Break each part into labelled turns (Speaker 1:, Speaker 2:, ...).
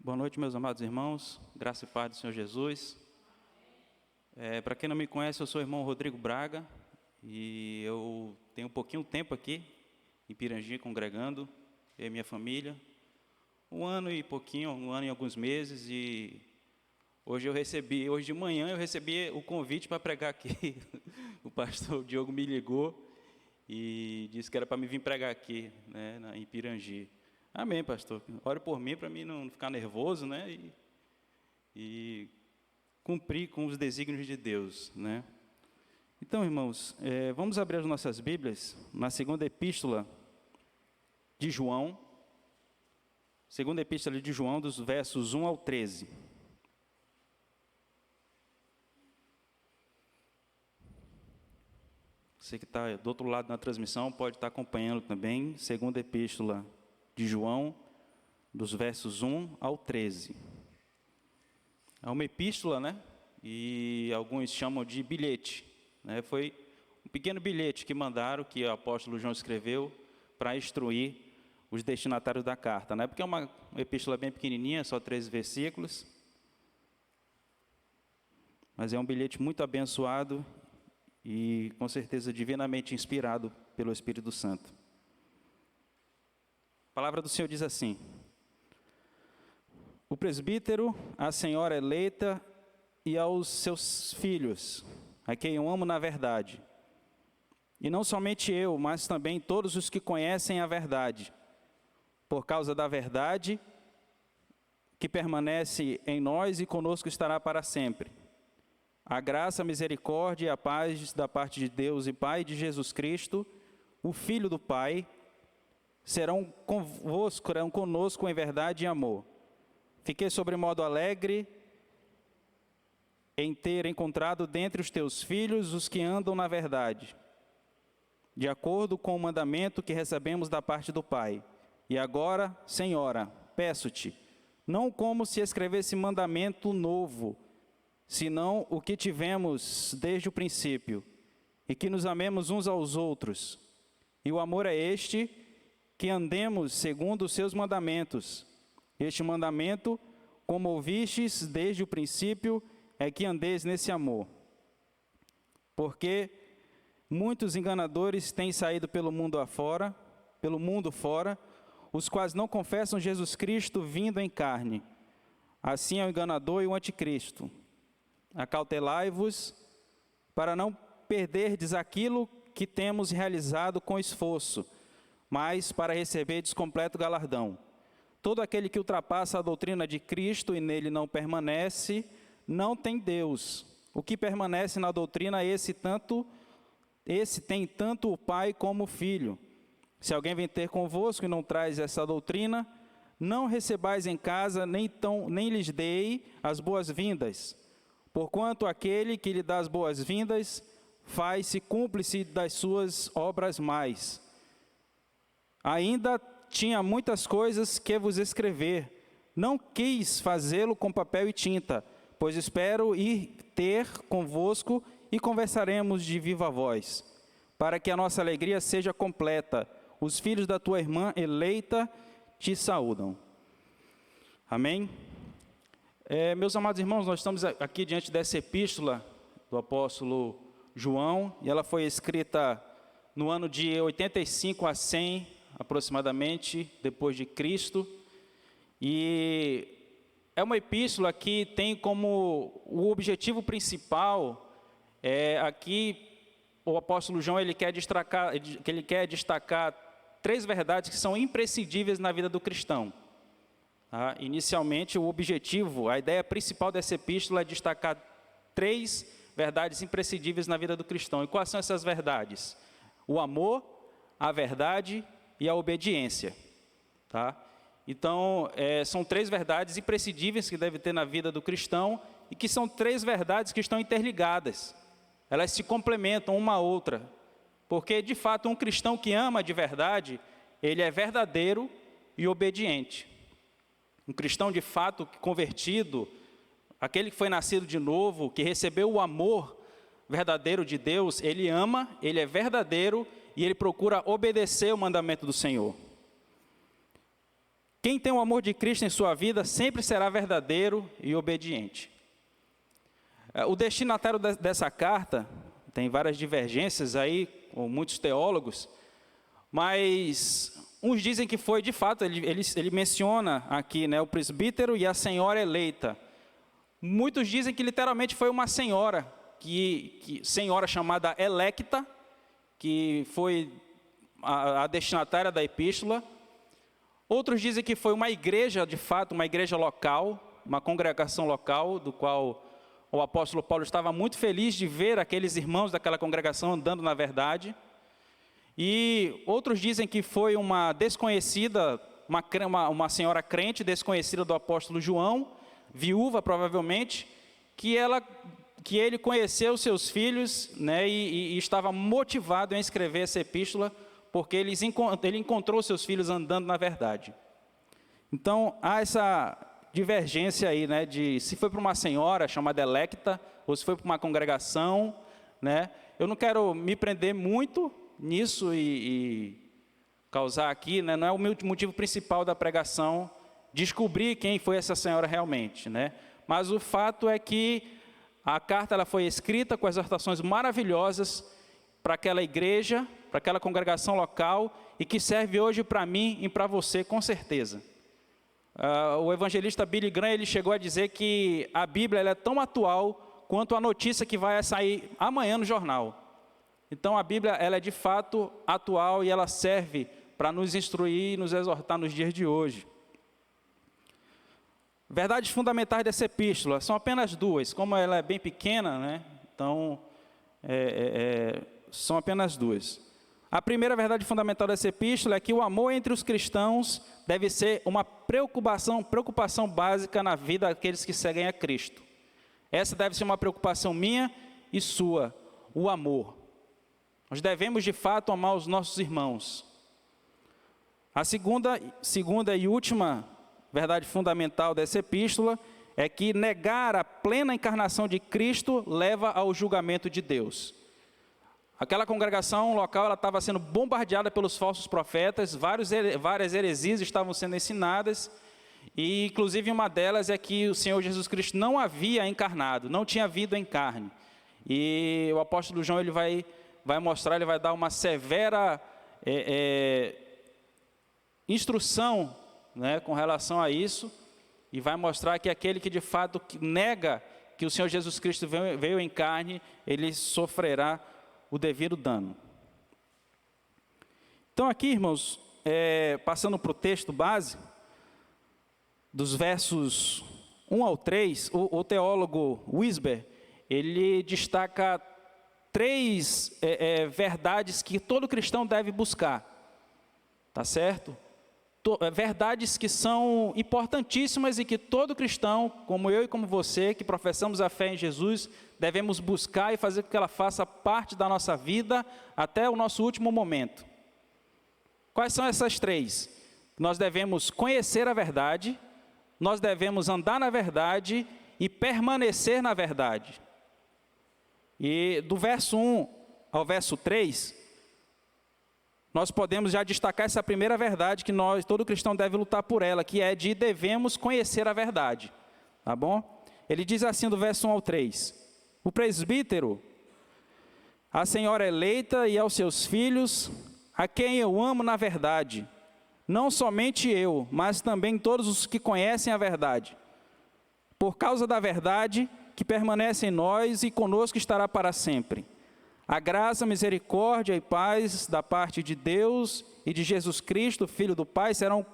Speaker 1: Boa noite, meus amados irmãos, graça e paz do Senhor Jesus. Para quem não me conhece, eu sou o irmão Rodrigo Braga e eu tenho um pouquinho tempo aqui em Pirangi congregando, eu e minha família, um ano e alguns meses, e hoje de manhã eu recebi o convite para pregar aqui. O pastor Diogo me ligou e disse que era para me vir pregar aqui, né, em Pirangi. Amém, pastor. Ore por mim, para mim não ficar nervoso, né? E cumprir com os desígnios de Deus, né? Então, irmãos, vamos abrir as nossas Bíblias na segunda epístola de João. Segunda epístola de João, dos versos 1 ao 13. Você que está do outro lado na transmissão pode estar acompanhando também. Segunda epístola de João, dos versos 1 ao 13. É uma epístola, né? E alguns chamam de bilhete, né? Foi um pequeno bilhete que mandaram, que o apóstolo João escreveu para instruir os destinatários da carta, né? Porque é uma epístola bem pequenininha, só 13 versículos. Mas é um bilhete muito abençoado e, com certeza, divinamente inspirado pelo Espírito Santo. A palavra do Senhor diz assim: o presbítero, a senhora eleita e aos seus filhos, a quem eu amo na verdade. E não somente eu, mas também todos os que conhecem a verdade, por causa da verdade que permanece em nós e conosco estará para sempre. A graça, a misericórdia e a paz da parte de Deus e Pai de Jesus Cristo, o Filho do Pai, serão conosco em verdade e amor. Fiquei sobremodo alegre em ter encontrado dentre os teus filhos os que andam na verdade, de acordo com o mandamento que recebemos da parte do Pai. E agora, Senhora, peço-te, não como se escrevesse mandamento novo, senão o que tivemos desde o princípio, e que nos amemos uns aos outros. E o amor é este, que andemos segundo os seus mandamentos. Este mandamento, como ouvistes desde o princípio, é que andeis nesse amor. Porque muitos enganadores têm saído pelo mundo fora, os quais não confessam Jesus Cristo vindo em carne. Assim é o enganador e o anticristo. Acautelai-vos para não perderdes aquilo que temos realizado com esforço, mas para receberdes completo galardão. Todo aquele que ultrapassa a doutrina de Cristo e nele não permanece, não tem Deus. O que permanece na doutrina, esse tem tanto o Pai como o Filho. Se alguém vem ter convosco e não traz essa doutrina, não recebais em casa, nem lhes dei as boas-vindas. Porquanto aquele que lhe dá as boas-vindas, faz-se cúmplice das suas obras mais. Ainda tinha muitas coisas que vos escrever. Não quis fazê-lo com papel e tinta, pois espero ir ter convosco e conversaremos de viva voz, para que a nossa alegria seja completa. Os filhos da tua irmã eleita te saúdam. Amém? Meus amados irmãos, nós estamos aqui diante dessa epístola do apóstolo João, e ela foi escrita no ano de 85 a 100, aproximadamente, depois de Cristo, e é uma epístola que tem como o objetivo principal, aqui o apóstolo João ele quer destacar 3 verdades que são imprescindíveis na vida do cristão. Inicialmente, o objetivo, a ideia principal dessa epístola é destacar 3 verdades imprescindíveis na vida do cristão. E quais são essas verdades? O amor, a verdade e a obediência. Então, são 3 verdades imprescindíveis que deve ter na vida do cristão e que são 3 verdades que estão interligadas. Elas se complementam uma à outra. Porque, de fato, um cristão que ama de verdade, ele é verdadeiro e obediente. Um cristão de fato convertido, aquele que foi nascido de novo, que recebeu o amor verdadeiro de Deus, ele ama, ele é verdadeiro e ele procura obedecer o mandamento do Senhor. Quem tem o amor de Cristo em sua vida sempre será verdadeiro e obediente. O destinatário dessa carta, tem várias divergências aí, com muitos teólogos, mas uns dizem que foi, de fato, ele menciona aqui, né, o presbítero e a senhora eleita. Muitos dizem que literalmente foi uma senhora, senhora chamada Electa, que foi a destinatária da epístola. Outros dizem que foi uma igreja, de fato, uma igreja local, uma congregação local, do qual o apóstolo Paulo estava muito feliz de ver aqueles irmãos daquela congregação andando na verdade. E outros dizem que foi uma desconhecida, uma senhora crente, desconhecida do apóstolo João, viúva provavelmente, que ele conheceu seus filhos, né, e estava motivado em escrever essa epístola, porque ele encontrou seus filhos andando na verdade. Então, há essa divergência aí, né, de se foi para uma senhora chamada Electa, ou se foi para uma congregação, né. Eu não quero me prender muito nisso e causar aqui, né, não é o meu motivo principal da pregação, descobrir quem foi essa senhora realmente, né. Mas o fato é que a carta ela foi escrita com exortações maravilhosas para aquela igreja, para aquela congregação local, e que serve hoje para mim e para você, com certeza. O evangelista Billy Graham ele chegou a dizer que a Bíblia ela é tão atual quanto a notícia que vai sair amanhã no jornal. Então a Bíblia ela é de fato atual e ela serve para nos instruir e nos exortar nos dias de hoje. Verdades fundamentais dessa epístola são apenas duas, como ela é bem pequena, né? Então são apenas duas. A primeira verdade fundamental dessa epístola é que o amor entre os cristãos deve ser uma preocupação básica na vida daqueles que seguem a Cristo. Essa deve ser uma preocupação minha e sua, o amor. Nós devemos de fato amar os nossos irmãos. A segunda e última verdade fundamental dessa epístola é que negar a plena encarnação de Cristo leva ao julgamento de Deus. Aquela congregação local ela estava sendo bombardeada pelos falsos profetas, várias heresias estavam sendo ensinadas, e inclusive uma delas é que o Senhor Jesus Cristo não havia encarnado, não tinha vindo em carne. E o apóstolo João ele vai mostrar, ele vai dar uma severa instrução, né, com relação a isso, e vai mostrar que aquele que de fato nega que o Senhor Jesus Cristo veio em carne, ele sofrerá o devido dano. Então aqui, irmãos, passando para o texto base, dos versos 1 ao 3, o teólogo Wisber, ele destaca 3 verdades que todo cristão deve buscar, tá certo? Verdades que são importantíssimas e que todo cristão, como eu e como você, que professamos a fé em Jesus, devemos buscar e fazer com que ela faça parte da nossa vida até o nosso último momento. Quais são essas 3? Nós devemos conhecer a verdade, nós devemos andar na verdade e permanecer na verdade. E do verso 1 ao verso 3, nós podemos já destacar essa primeira verdade que todo cristão deve lutar por ela, que é de devemos conhecer a verdade, tá bom? Ele diz assim do verso 1 ao 3, o presbítero, a senhora eleita e aos seus filhos, a quem eu amo na verdade, não somente eu, mas também todos os que conhecem a verdade, por causa da verdade que permanece em nós e conosco estará para sempre. A graça, misericórdia e paz da parte de Deus e de Jesus Cristo, Filho do Pai, serão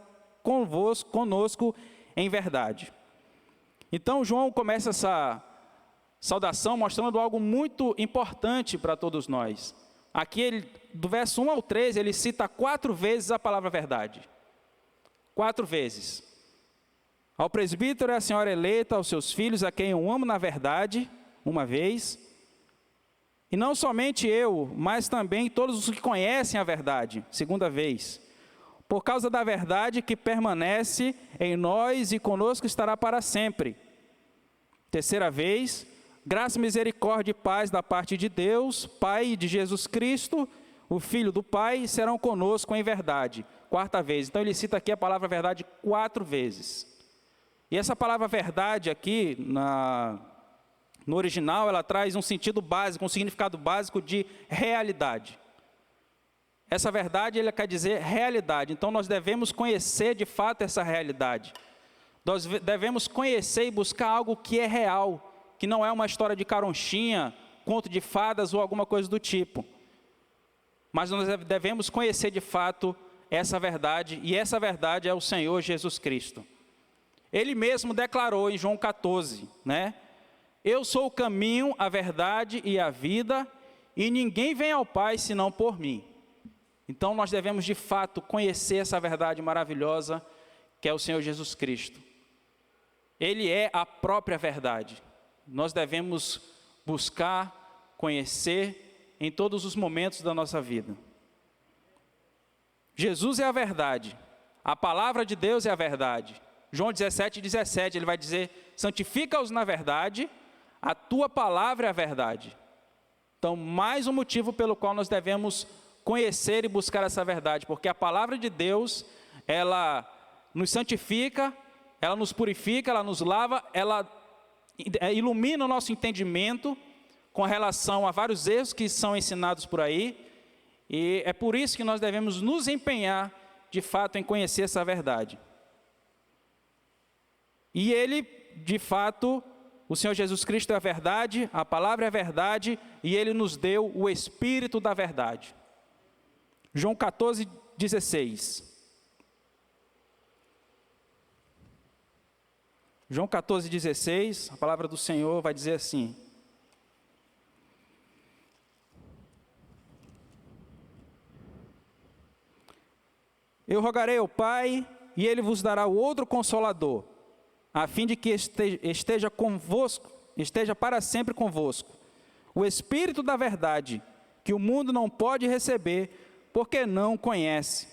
Speaker 1: conosco em verdade. Então, João começa essa saudação mostrando algo muito importante para todos nós. Aqui, do verso 1 ao 13, ele cita 4 vezes a palavra verdade. 4 vezes. Ao presbítero e à senhora eleita, aos seus filhos, a quem eu amo na verdade, uma vez. E não somente eu, mas também todos os que conhecem a verdade, segunda vez. Por causa da verdade que permanece em nós e conosco estará para sempre. Terceira vez, graça, misericórdia e paz da parte de Deus, Pai de Jesus Cristo, o Filho do Pai, serão conosco em verdade. quarta vez. Então ele cita aqui a palavra verdade 4 vezes. E essa palavra verdade aqui, no original, ela traz um sentido básico, um significado básico de realidade. Essa verdade, ele quer dizer realidade. Então nós devemos conhecer de fato essa realidade. Nós devemos conhecer e buscar algo que é real, que não é uma história de caronchinha, conto de fadas ou alguma coisa do tipo. Mas nós devemos conhecer de fato essa verdade, e essa verdade é o Senhor Jesus Cristo. Ele mesmo declarou em João 14, né? Eu sou o caminho, a verdade e a vida, e ninguém vem ao Pai senão por mim. Então nós devemos de fato conhecer essa verdade maravilhosa que é o Senhor Jesus Cristo. Ele é a própria verdade. Nós devemos buscar, conhecer em todos os momentos da nossa vida. Jesus é a verdade. A palavra de Deus é a verdade. João 17:17, ele vai dizer: santifica-os na verdade, a tua palavra é a verdade. Então, mais um motivo pelo qual nós devemos conhecer e buscar essa verdade, porque a palavra de Deus, ela nos santifica, ela nos purifica, ela nos lava, ela ilumina o nosso entendimento com relação a vários erros que são ensinados por aí, e é por isso que nós devemos nos empenhar, de fato, em conhecer essa verdade. E ele, de fato, o Senhor Jesus Cristo é a verdade, a palavra é a verdade, e ele nos deu o Espírito da verdade. João 14:16. João 14:16, a palavra do Senhor vai dizer assim: eu rogarei ao Pai, e ele vos dará o outro Consolador, a fim de que esteja convosco, esteja para sempre convosco, o Espírito da verdade, que o mundo não pode receber, porque não conhece.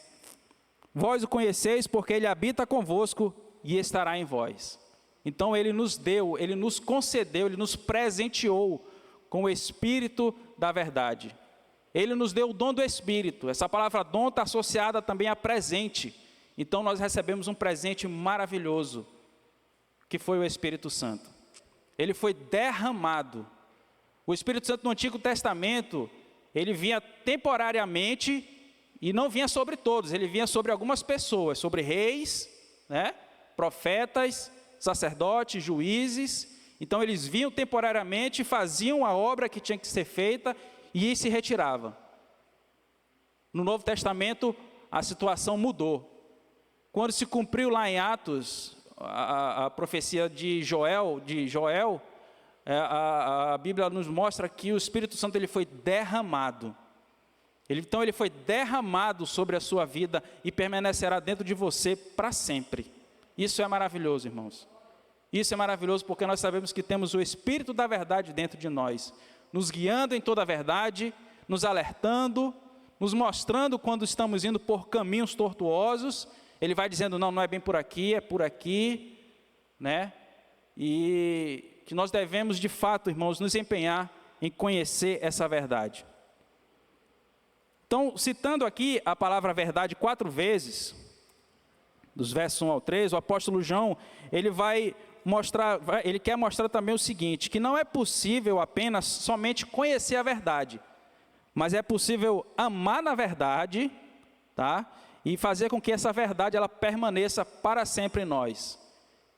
Speaker 1: Vós o conheceis, porque ele habita convosco e estará em vós. Então ele nos deu, ele nos concedeu, ele nos presenteou com o Espírito da verdade. Ele nos deu o dom do Espírito. Essa palavra dom está associada também a presente. Então nós recebemos um presente maravilhoso, que foi o Espírito Santo. Ele foi derramado. O Espírito Santo no Antigo Testamento, ele vinha temporariamente e não vinha sobre todos, ele vinha sobre algumas pessoas, sobre reis, né, profetas, sacerdotes, juízes. Então eles vinham temporariamente, faziam a obra que tinha que ser feita e se retirava. No Novo Testamento a situação mudou. Quando se cumpriu lá em Atos a profecia de Joel, a Bíblia nos mostra que o Espírito Santo ele foi derramado. Então ele foi derramado sobre a sua vida e permanecerá dentro de você para sempre. Isso é maravilhoso, irmãos. Isso é maravilhoso porque nós sabemos que temos o Espírito da verdade dentro de nós, nos guiando em toda a verdade, nos alertando, nos mostrando quando estamos indo por caminhos tortuosos. Ele vai dizendo, não é bem por aqui, é por aqui, né? E que nós devemos, de fato, irmãos, nos empenhar em conhecer essa verdade. Então, citando aqui a palavra verdade 4 vezes, dos versos 1 ao 3, o apóstolo João, ele quer mostrar também o seguinte, que não é possível apenas somente conhecer a verdade, mas é possível amar na verdade, tá? E fazer com que essa verdade ela permaneça para sempre em nós.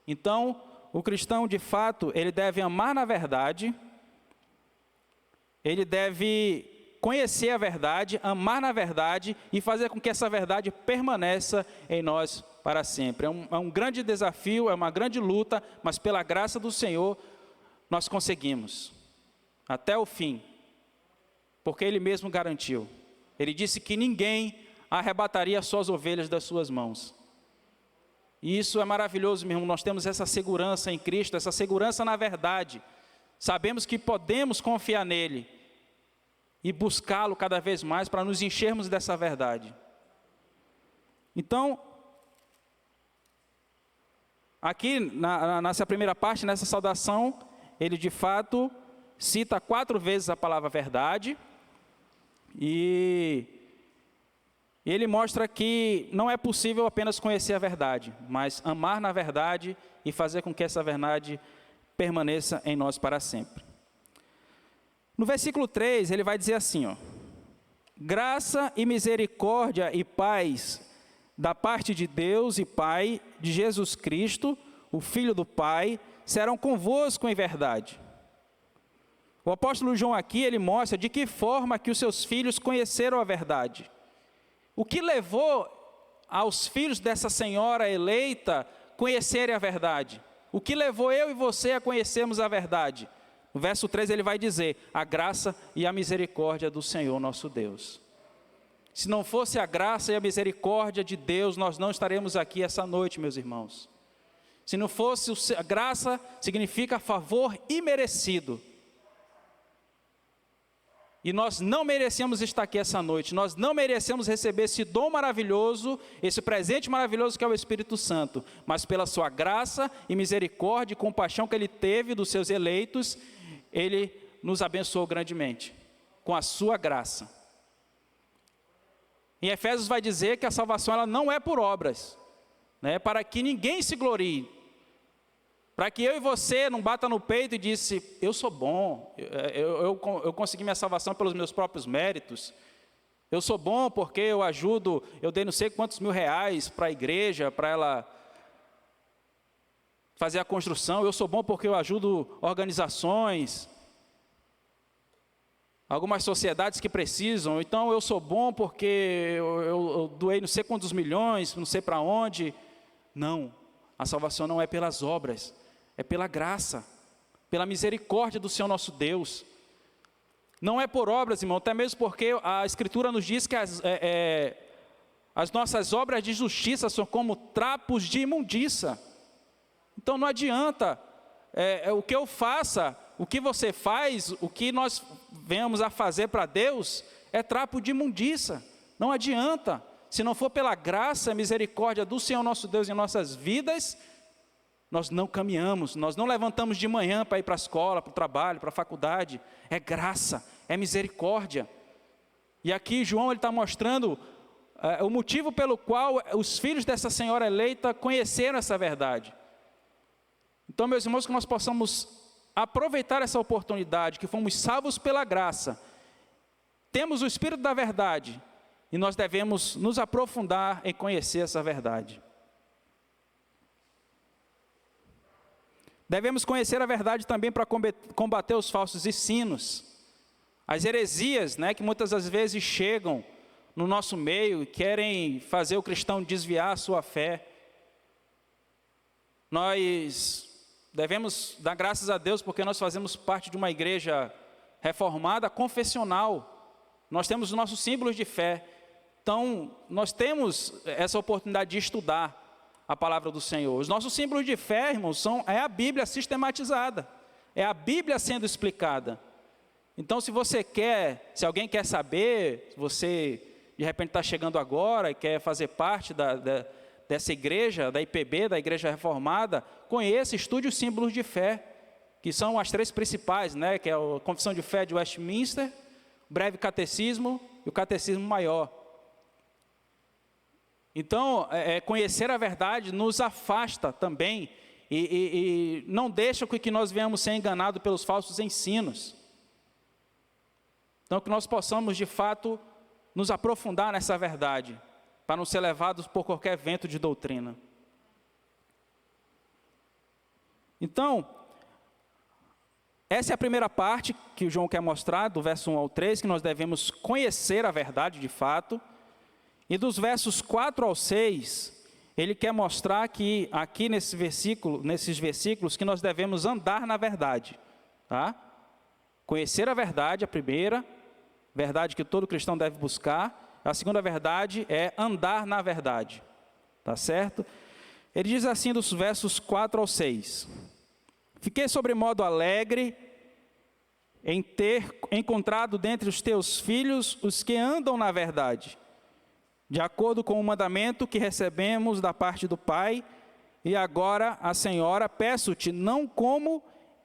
Speaker 1: Então, o cristão, de fato, ele deve amar na verdade, ele deve conhecer a verdade, amar na verdade e fazer com que essa verdade permaneça em nós para sempre. É um grande desafio, é uma grande luta, mas pela graça do Senhor nós conseguimos até o fim, porque Ele mesmo garantiu. Ele disse que ninguém arrebataria suas ovelhas das suas mãos. E isso é maravilhoso, meu irmão. Nós temos essa segurança em Cristo, essa segurança na verdade. Sabemos que podemos confiar nele e buscá-lo cada vez mais para nos enchermos dessa verdade. Então, aqui nessa primeira parte, nessa saudação, ele de fato cita 4 vezes a palavra verdade e E ele mostra que não é possível apenas conhecer a verdade, mas amar na verdade e fazer com que essa verdade permaneça em nós para sempre. No versículo 3, ele vai dizer assim, ó: graça e misericórdia e paz da parte de Deus e Pai de Jesus Cristo, o Filho do Pai, serão convosco em verdade. O apóstolo João aqui, ele mostra de que forma que os seus filhos conheceram a verdade. O que levou aos filhos dessa senhora eleita conhecerem a verdade? O que levou eu e você a conhecermos a verdade? No verso 3 ele vai dizer: a graça e a misericórdia do Senhor nosso Deus. Se não fosse a graça e a misericórdia de Deus, nós não estaremos aqui essa noite, meus irmãos. Se não fosse a graça, significa favor imerecido. E nós não merecemos estar aqui essa noite, nós não merecemos receber esse dom maravilhoso, esse presente maravilhoso que é o Espírito Santo, mas pela sua graça e misericórdia e compaixão que Ele teve dos seus eleitos, Ele nos abençoou grandemente, com a sua graça. Em Efésios vai dizer que a salvação ela não é por obras, né, para que ninguém se glorie, para que eu e você não bata no peito e disse: eu sou bom, eu consegui minha salvação pelos meus próprios méritos, eu sou bom porque eu ajudo, eu dei não sei quantos mil reais para a igreja, para ela fazer a construção, eu sou bom porque eu ajudo organizações, algumas sociedades que precisam, então eu sou bom porque eu doei não sei quantos milhões, não sei para onde. Não, a salvação não é pelas obras, é pela graça, pela misericórdia do Senhor nosso Deus. Não é por obras, irmão, até mesmo porque a Escritura nos diz que as nossas obras de justiça são como trapos de imundícia. Então não adianta o que eu faça, o que você faz, o que nós venhamos a fazer para Deus, é trapo de imundícia. Não adianta, se não for pela graça e misericórdia do Senhor nosso Deus em nossas vidas, nós não caminhamos, nós não levantamos de manhã para ir para a escola, para o trabalho, para a faculdade. É graça, é misericórdia. E aqui João está mostrando o motivo pelo qual os filhos dessa senhora eleita conheceram essa verdade. Então, meus irmãos, que nós possamos aproveitar essa oportunidade, que fomos salvos pela graça, temos o Espírito da verdade, e nós devemos nos aprofundar em conhecer essa verdade. Devemos conhecer a verdade também para combater os falsos ensinos, as heresias, né, que muitas das vezes chegam no nosso meio e querem fazer o cristão desviar a sua fé. Nós devemos dar graças a Deus porque nós fazemos parte de uma igreja reformada, confessional. Nós temos os nossos símbolos de fé. Então, nós temos essa oportunidade de estudar a palavra do Senhor. Os nossos símbolos de fé, irmãos, é a Bíblia sistematizada, é a Bíblia sendo explicada. Então, se alguém quer saber, se você de repente está chegando agora e quer fazer parte dessa igreja, da IPB, da Igreja Reformada, conheça, estude os símbolos de fé, que são as três principais, né? Que é a Confissão de Fé de Westminster, o Breve Catecismo e o Catecismo Maior. Então, conhecer a verdade nos afasta também e não deixa com que nós venhamos ser enganados pelos falsos ensinos. Então, que nós possamos, de fato, nos aprofundar nessa verdade, para não ser levados por qualquer vento de doutrina. Então, essa é a primeira parte que o João quer mostrar, do verso 1 ao 3, que nós devemos conhecer a verdade de fato. E dos versos 4 ao 6, ele quer mostrar que aqui nesses versículos, que nós devemos andar na verdade. Tá? Conhecer a verdade, a primeira, verdade que todo cristão deve buscar. A segunda verdade é andar na verdade. Tá certo? Ele diz assim dos versos 4 ao 6. Fiquei sobremodo alegre em ter encontrado dentre os teus filhos os que andam na verdade, de acordo com o mandamento que recebemos da parte do Pai. E agora, a Senhora, peço-te, não como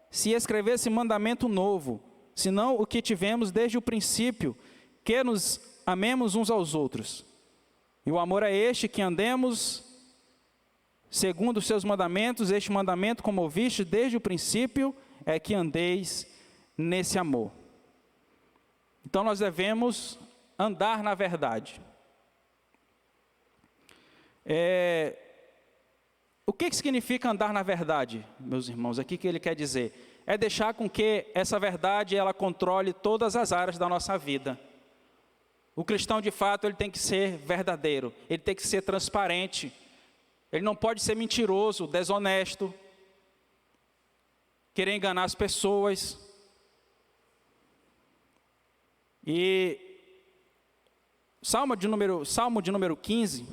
Speaker 1: se escrevesse mandamento novo, senão o que tivemos desde o princípio, que nos amemos uns aos outros. E o amor é este, que andemos segundo os seus mandamentos. Este mandamento, como ouviste desde o princípio, é que andeis nesse amor. Então nós devemos andar na verdade. O que significa andar na verdade, meus irmãos? Aqui que ele quer dizer é deixar com que essa verdade ela controle todas as áreas da nossa vida. O cristão, de fato, ele tem que ser verdadeiro, ele tem que ser transparente, ele não pode ser mentiroso, desonesto, querer enganar as pessoas. E Salmo de número 15,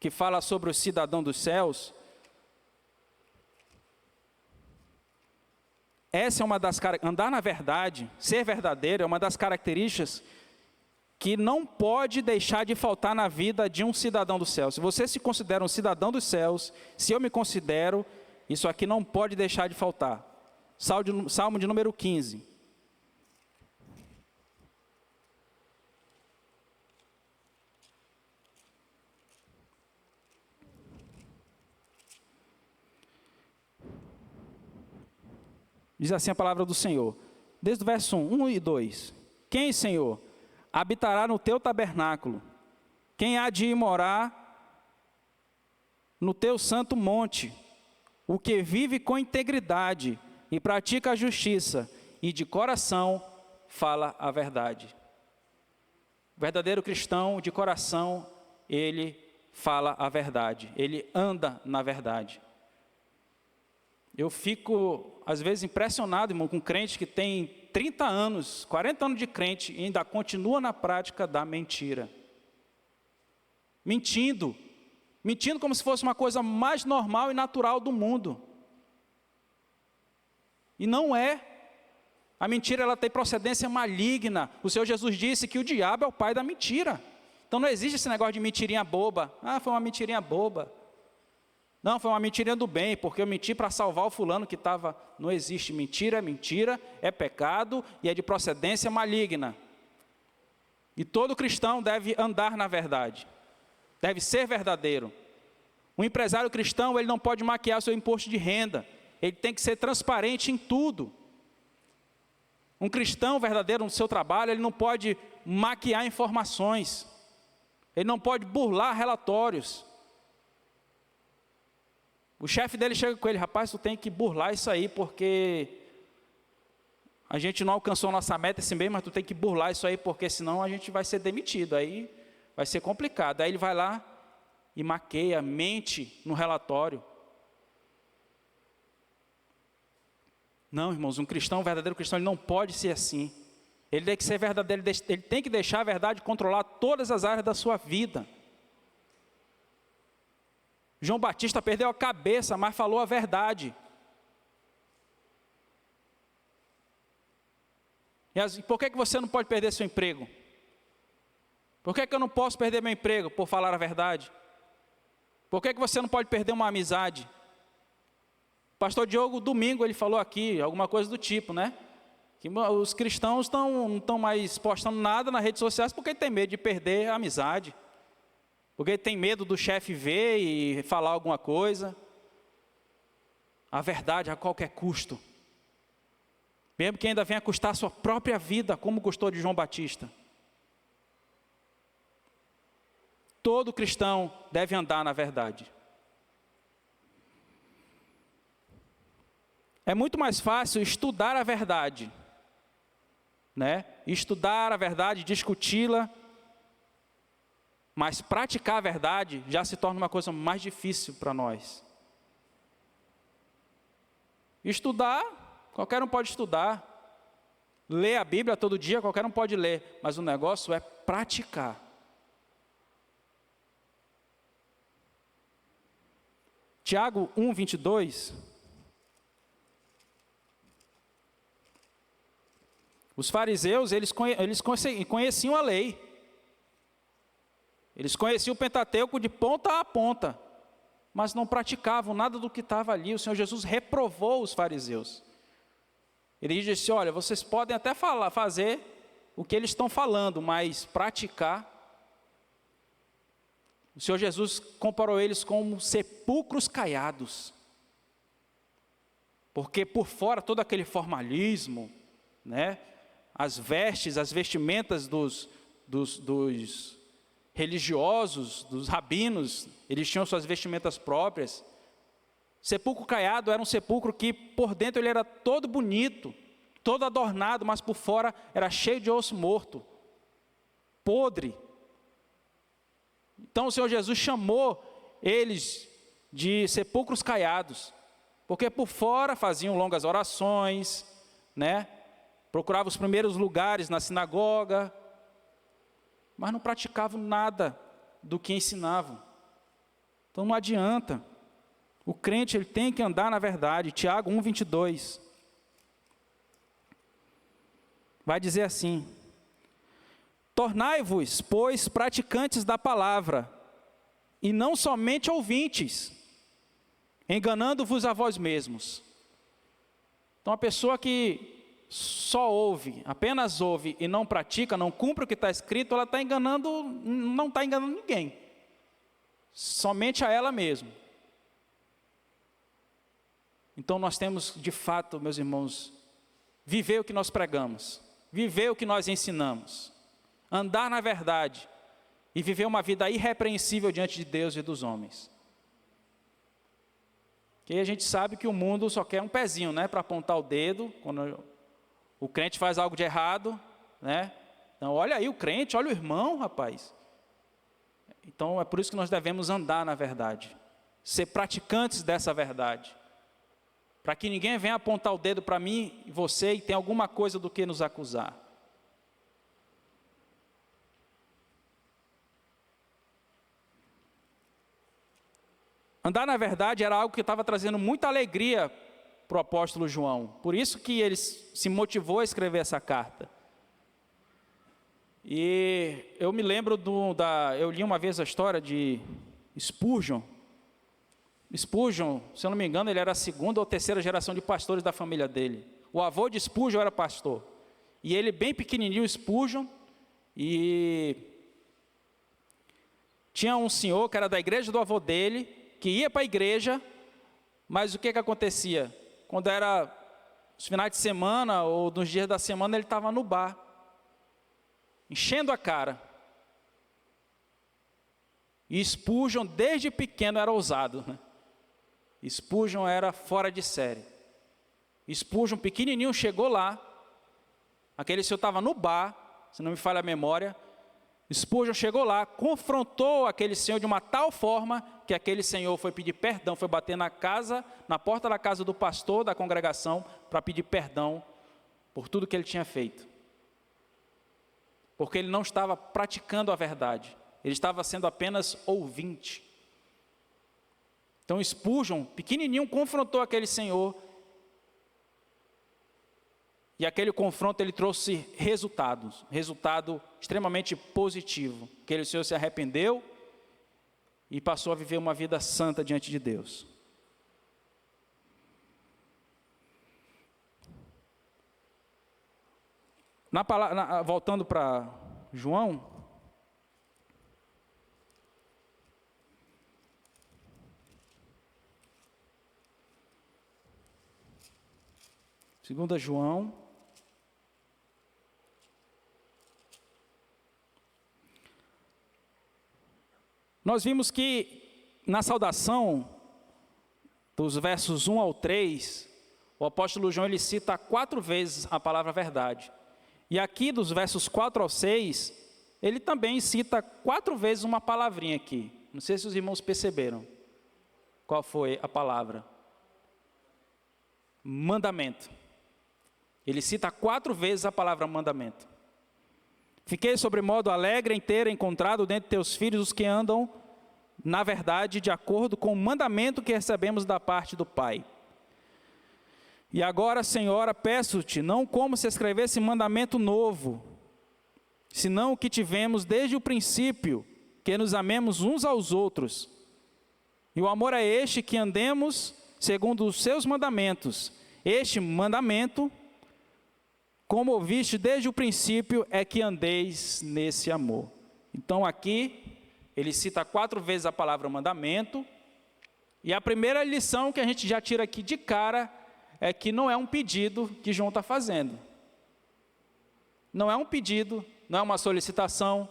Speaker 1: que fala sobre o cidadão dos céus, essa é uma das andar na verdade, ser verdadeiro, é uma das características que não pode deixar de faltar na vida de um cidadão dos céus. Se você se considera um cidadão dos céus, se eu me considero, isso aqui não pode deixar de faltar. Salmo de número 15. Diz assim a palavra do Senhor, desde o verso 1 e 2. Quem, Senhor, habitará no teu tabernáculo? Quem há de ir morar no teu santo monte? O que vive com integridade e pratica a justiça e de coração fala a verdade. O verdadeiro cristão de coração, ele fala a verdade, ele anda na verdade. Eu fico, às vezes, impressionado, irmão, com crente que tem 30 anos, 40 anos de crente e ainda continua na prática da mentira. Mentindo como se fosse uma coisa mais normal e natural do mundo. E não é. A mentira, ela tem procedência maligna. O Senhor Jesus disse que o diabo é o pai da mentira. Então não existe esse negócio de mentirinha boba. Ah, foi uma mentirinha boba. Não, foi uma mentirinha do bem, porque eu menti para salvar o fulano que estava... Não existe mentira, é pecado e é de procedência maligna. E todo cristão deve andar na verdade, deve ser verdadeiro. Um empresário cristão, ele não pode maquiar seu imposto de renda, ele tem que ser transparente em tudo. Um cristão verdadeiro no seu trabalho, ele não pode maquiar informações, ele não pode burlar relatórios. O chefe dele chega com ele, rapaz, tu tem que burlar isso aí, porque a gente não alcançou a nossa meta esse mês, mas tu tem que burlar isso aí, porque senão a gente vai ser demitido, aí vai ser complicado. Aí ele vai lá e maqueia, mente no relatório. Não, irmãos, um verdadeiro cristão, ele não pode ser assim. Ele tem que ser verdadeiro, ele tem que deixar a verdade controlar todas as áreas da sua vida. João Batista perdeu a cabeça, mas falou a verdade. E por que você não pode perder seu emprego? Por que eu não posso perder meu emprego por falar a verdade? Por que você não pode perder uma amizade? Pastor Diogo, domingo, ele falou aqui, alguma coisa do tipo, né? Que os cristãos não estão mais postando nada nas redes sociais porque tem medo de perder a amizade. Porque tem medo do chefe ver e falar alguma coisa. A verdade a qualquer custo. Mesmo que ainda venha custar a sua própria vida, como custou de João Batista. Todo cristão deve andar na verdade. É muito mais fácil estudar a verdade, né? Estudar a verdade, discuti-la. Mas praticar a verdade já se torna uma coisa mais difícil para nós. Estudar, qualquer um pode estudar. Ler a Bíblia todo dia, qualquer um pode ler. Mas o negócio é praticar. Tiago 1, 22. Os fariseus, eles conheciam a lei. Eles conheciam o Pentateuco de ponta a ponta, mas não praticavam nada do que estava ali. O Senhor Jesus reprovou os fariseus. Ele disse, olha, vocês podem até fazer o que eles estão falando, mas praticar, O Senhor Jesus comparou eles como sepulcros caiados. Porque por fora todo aquele formalismo, né? As vestes, as vestimentas dos religiosos, dos rabinos, eles tinham suas vestimentas próprias. Sepulcro caiado era um sepulcro que por dentro ele era todo bonito, todo adornado, mas por fora era cheio de osso morto, podre. Então o Senhor Jesus chamou eles de sepulcros caiados, porque por fora faziam longas orações, né? Procuravam os primeiros lugares na sinagoga, mas não praticavam nada do que ensinavam. Então não adianta. O crente ele tem que andar na verdade. Tiago 1:22 vai dizer assim: tornai-vos, pois, praticantes da palavra, e não somente ouvintes, enganando-vos a vós mesmos. Então a pessoa que só ouve, apenas ouve e não pratica, não cumpre o que está escrito, ela está enganando, não está enganando ninguém, somente a ela mesma. Então nós temos de fato, meus irmãos, viver o que nós pregamos, viver o que nós ensinamos, andar na verdade e viver uma vida irrepreensível diante de Deus e dos homens. Porque a gente sabe que o mundo só quer um pezinho, né, para apontar o dedo, quando o crente faz algo de errado, né? Então, olha aí o crente, olha o irmão, rapaz. Então, é por isso que nós devemos andar na verdade, ser praticantes dessa verdade, para que ninguém venha apontar o dedo para mim e você e tenha alguma coisa do que nos acusar. Andar na verdade era algo que estava trazendo muita alegria para o apóstolo João. Por isso que ele se motivou a escrever essa carta. E eu me lembro eu li uma vez a história de Spurgeon. Spurgeon, se eu não me engano, ele era a segunda ou terceira geração de pastores da família dele. O avô de Spurgeon era pastor. E ele bem pequenininho, Spurgeon, e tinha um senhor que era da igreja do avô dele, que ia para a igreja, mas o que acontecia? Quando era os finais de semana ou nos dias da semana, ele estava no bar, enchendo a cara. E Spurgeon, desde pequeno, era ousado, né? Spurgeon era fora de série. Spurgeon, pequenininho, chegou lá, aquele senhor estava no bar, se não me falha a memória. Spurgeon chegou lá, confrontou aquele senhor de uma tal forma que aquele senhor foi pedir perdão, foi bater na porta da casa do pastor da congregação para pedir perdão por tudo que ele tinha feito. Porque ele não estava praticando a verdade, ele estava sendo apenas ouvinte. Então Spurgeon, pequenininho, confrontou aquele senhor. E aquele confronto ele trouxe resultado extremamente positivo. Aquele senhor se arrependeu e passou a viver uma vida santa diante de Deus. Voltando para João, segunda João, nós vimos que na saudação, dos versos 1 ao 3, o apóstolo João ele cita 4 vezes a palavra verdade. E aqui dos versos 4 ao 6, ele também cita 4 vezes uma palavrinha aqui. Não sei se os irmãos perceberam. Qual foi a palavra? Mandamento. Ele cita 4 vezes a palavra mandamento. Fiquei sobremodo alegre em ter encontrado dentre teus filhos os que andam na verdade, de acordo com o mandamento que recebemos da parte do Pai. E agora, Senhora, peço-te, não como se escrevesse mandamento novo, senão o que tivemos desde o princípio, que nos amemos uns aos outros. E o amor é este, que andemos segundo os seus mandamentos. Este mandamento, como ouviste desde o princípio, é que andeis nesse amor. Então aqui, ele cita 4 vezes a palavra mandamento, e a primeira lição que a gente já tira aqui de cara é que não é um pedido que João está fazendo. Não é um pedido, não é uma solicitação.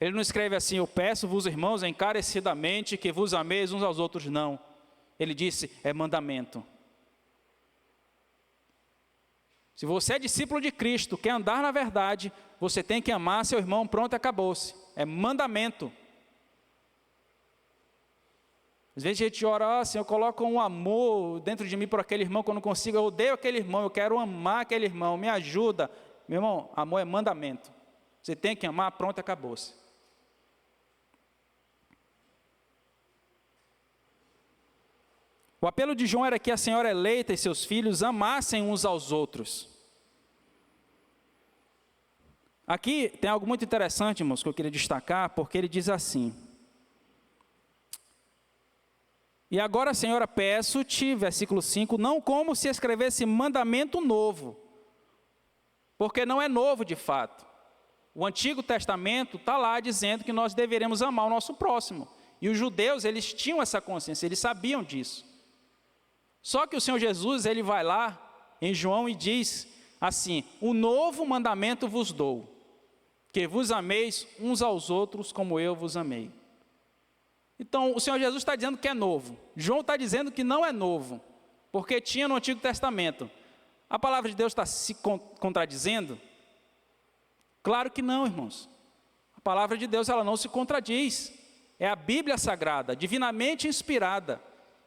Speaker 1: Ele não escreve assim: eu peço-vos, irmãos, encarecidamente que vos ameis uns aos outros. Não. Ele disse: é mandamento. Se você é discípulo de Cristo, quer andar na verdade, você tem que amar seu irmão, pronto, acabou-se. É mandamento. Às vezes a gente ora assim: eu coloco um amor dentro de mim por aquele irmão que eu não consigo, eu odeio aquele irmão, eu quero amar aquele irmão, me ajuda. Meu irmão, amor é mandamento. Você tem que amar, pronto, acabou-se. O apelo de João era que a senhora eleita e seus filhos amassem uns aos outros. Aqui tem algo muito interessante, irmãos, que eu queria destacar, porque ele diz assim: e agora, Senhora, peço-te, versículo 5, não como se escrevesse mandamento novo, porque não é novo de fato. O Antigo Testamento está lá dizendo que nós deveremos amar o nosso próximo. E os judeus, eles tinham essa consciência, eles sabiam disso. Só que o Senhor Jesus, ele vai lá em João e diz assim: o novo mandamento vos dou, que vos ameis uns aos outros como eu vos amei. Então, o Senhor Jesus está dizendo que é novo. João está dizendo que não é novo, porque tinha no Antigo Testamento. A palavra de Deus está se contradizendo? Claro que não, irmãos. A palavra de Deus, ela não se contradiz. É a Bíblia Sagrada, divinamente inspirada.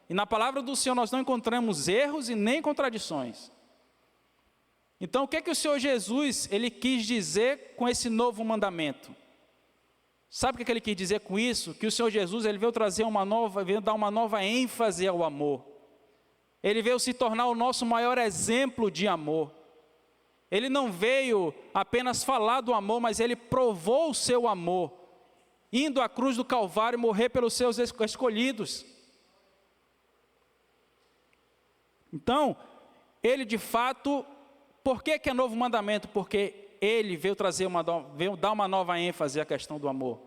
Speaker 1: E na palavra do Senhor nós não encontramos erros e nem contradições. Então, o que é que o Senhor Jesus, ele quis dizer com esse novo mandamento? Sabe o que ele quis dizer com isso? Que o Senhor Jesus, ele veio trazer veio dar uma nova ênfase ao amor. Ele veio se tornar o nosso maior exemplo de amor. Ele não veio apenas falar do amor, mas ele provou o seu amor, indo à cruz do Calvário morrer pelos seus escolhidos. Então, ele de fato, por que é novo mandamento? Porque ele veio veio dar uma nova ênfase à questão do amor.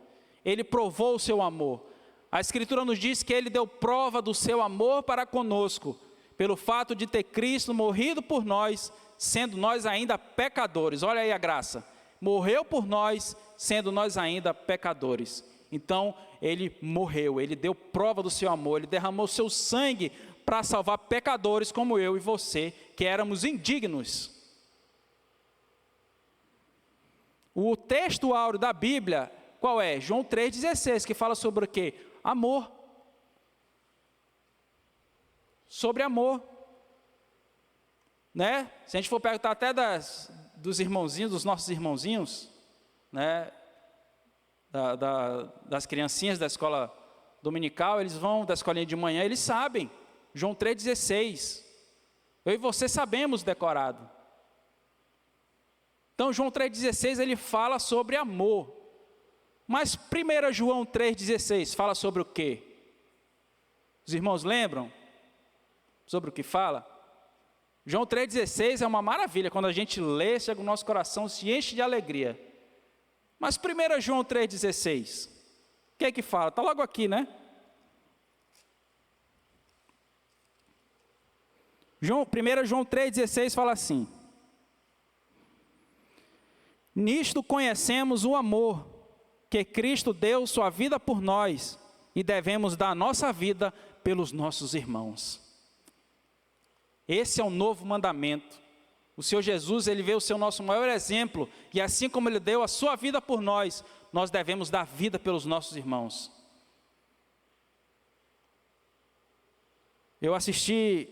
Speaker 1: Ele provou o seu amor. A Escritura nos diz que ele deu prova do seu amor para conosco, pelo fato de ter Cristo morrido por nós, sendo nós ainda pecadores. Olha aí a graça. Morreu por nós, sendo nós ainda pecadores. Então, ele morreu, ele deu prova do seu amor, ele derramou seu sangue para salvar pecadores como eu e você, que éramos indignos. O texto áureo da Bíblia, qual é? João 3,16, que fala sobre o quê? Amor. Sobre amor. Né? Se a gente for perguntar até dos irmãozinhos, dos nossos irmãozinhos, né? Das criancinhas da escola dominical, eles vão da escolinha de manhã, eles sabem. João 3,16. Eu e você sabemos decorado. Então, João 3,16, ele fala sobre amor. Mas 1 João 3,16 fala sobre o quê? Os irmãos lembram? Sobre o que fala? João 3,16 é uma maravilha. Quando a gente lê, chega o nosso coração, se enche de alegria. Mas 1 João 3,16, o que é que fala? Está logo aqui, né? 1 João 3,16 fala assim: nisto conhecemos o amor, que Cristo deu sua vida por nós, e devemos dar a nossa vida pelos nossos irmãos. Esse é o novo mandamento. O Senhor Jesus, ele veio ser o nosso maior exemplo, e assim como ele deu a sua vida por nós, nós devemos dar vida pelos nossos irmãos. Eu assisti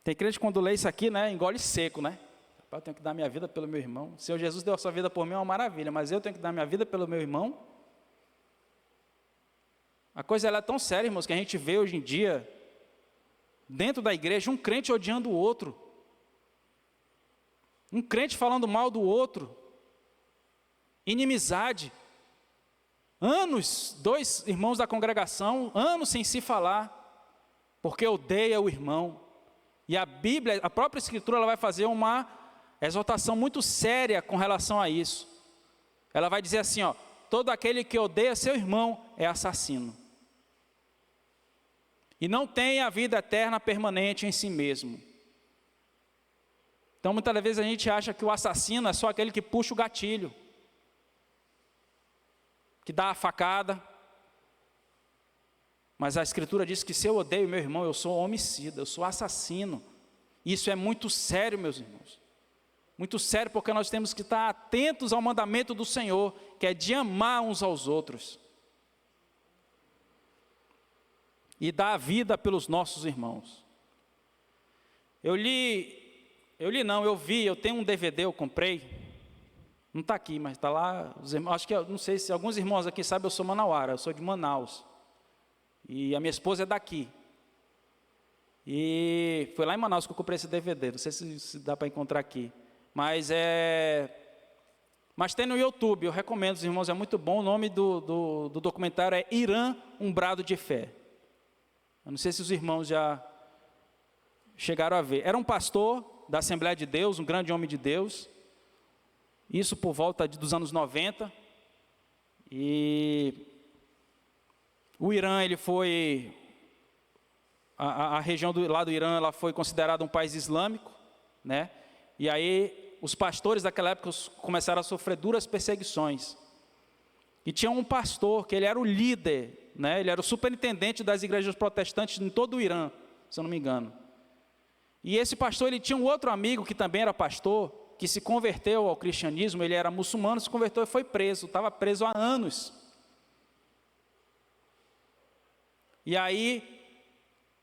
Speaker 1: tem crente quando lê isso aqui, né, engole seco, né? Eu tenho que dar minha vida pelo meu irmão. O Senhor Jesus deu a sua vida por mim, é uma maravilha, mas eu tenho que dar minha vida pelo meu irmão? A coisa ela é tão séria, irmãos, que a gente vê hoje em dia, dentro da igreja, um crente odiando o outro. Um crente falando mal do outro. Inimizade. Anos, 2 irmãos da congregação, anos sem se falar, porque odeia o irmão. E a Bíblia, a própria Escritura, ela vai fazer uma exortação muito séria com relação a isso. Ela vai dizer assim, ó: todo aquele que odeia seu irmão é assassino. E não tem a vida eterna permanente em si mesmo. Então, muitas vezes a gente acha que o assassino é só aquele que puxa o gatilho, que dá a facada. Mas a Escritura diz que se eu odeio meu irmão, eu sou homicida, eu sou assassino. Isso é muito sério, meus irmãos. Muito sério, porque nós temos que estar atentos ao mandamento do Senhor, que é de amar uns aos outros. E dar a vida pelos nossos irmãos. Eu tenho um DVD, eu comprei. Não está aqui, mas está lá. Os irmãos, acho que, não sei se alguns irmãos aqui sabem, eu sou manauara, eu sou de Manaus. E a minha esposa é daqui. E foi lá em Manaus que eu comprei esse DVD, não sei se dá para encontrar aqui. Mas tem no YouTube, eu recomendo os irmãos, é muito bom. O nome do documentário é Irã, um brado de fé. Eu não sei se os irmãos já chegaram a ver. Era um pastor da Assembleia de Deus, um grande homem de Deus. Isso por volta dos anos 90. E o Irã, ele foi... A região lá do Irã, ela foi considerada um país islâmico, né? E aí, os pastores daquela época começaram a sofrer duras perseguições. E tinha um pastor, que ele era o líder, né? Ele era o superintendente das igrejas protestantes em todo o Irã, se eu não me engano. E esse pastor, ele tinha um outro amigo que também era pastor, que se converteu ao cristianismo, ele era muçulmano, se converteu e foi preso, estava preso há anos. E aí,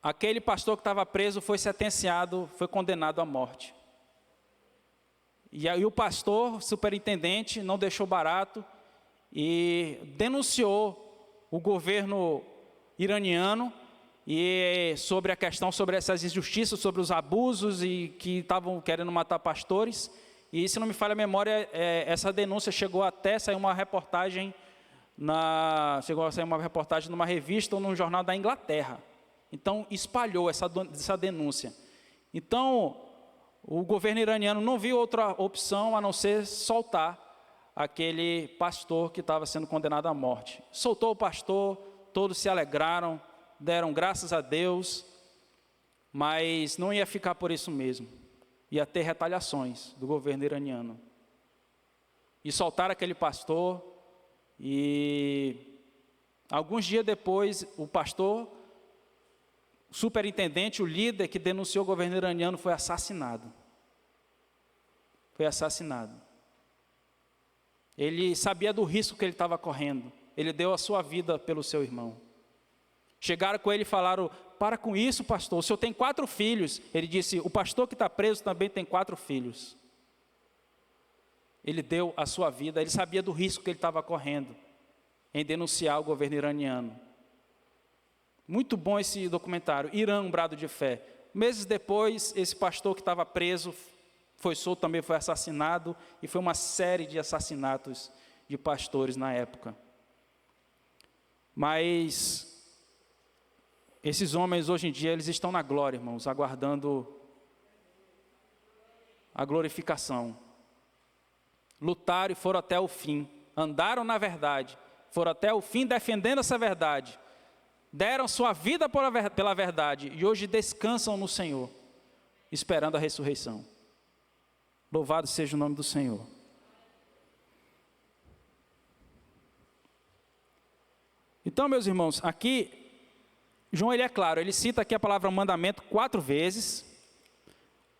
Speaker 1: aquele pastor que estava preso foi sentenciado, foi condenado à morte. E aí o pastor, superintendente, não deixou barato e denunciou o governo iraniano e sobre a questão, sobre essas injustiças, sobre os abusos e que estavam querendo matar pastores. E se não me falha a memória, essa denúncia chegou até sair uma reportagem numa revista ou num jornal da Inglaterra. Então espalhou essa denúncia. Então o governo iraniano não viu outra opção a não ser soltar aquele pastor que estava sendo condenado à morte. Soltou o pastor, todos se alegraram, deram graças a Deus, mas não ia ficar por isso mesmo. Ia ter retaliações do governo iraniano. E soltaram aquele pastor, e alguns dias depois, o pastor, o superintendente, o líder que denunciou o governo iraniano foi assassinado. Foi assassinado. Ele sabia do risco que ele estava correndo. Ele deu a sua vida pelo seu irmão. Chegaram com ele e falaram: para com isso, pastor, o senhor tem 4 filhos. Ele disse: o pastor que está preso também tem 4 filhos. Ele deu a sua vida, ele sabia do risco que ele estava correndo em denunciar o governo iraniano. Muito bom esse documentário, Irã, um brado de fé. Meses depois, esse pastor que estava preso, foi solto, também foi assassinado, e foi uma série de assassinatos de pastores na época. Mas esses homens hoje em dia, eles estão na glória, irmãos, aguardando a glorificação. Lutaram e foram até o fim, andaram na verdade, foram até o fim defendendo essa verdade. Deram sua vida pela verdade e hoje descansam no Senhor, esperando a ressurreição. Louvado seja o nome do Senhor. Então, meus irmãos, aqui, João, ele é claro, ele cita aqui a palavra mandamento 4 vezes,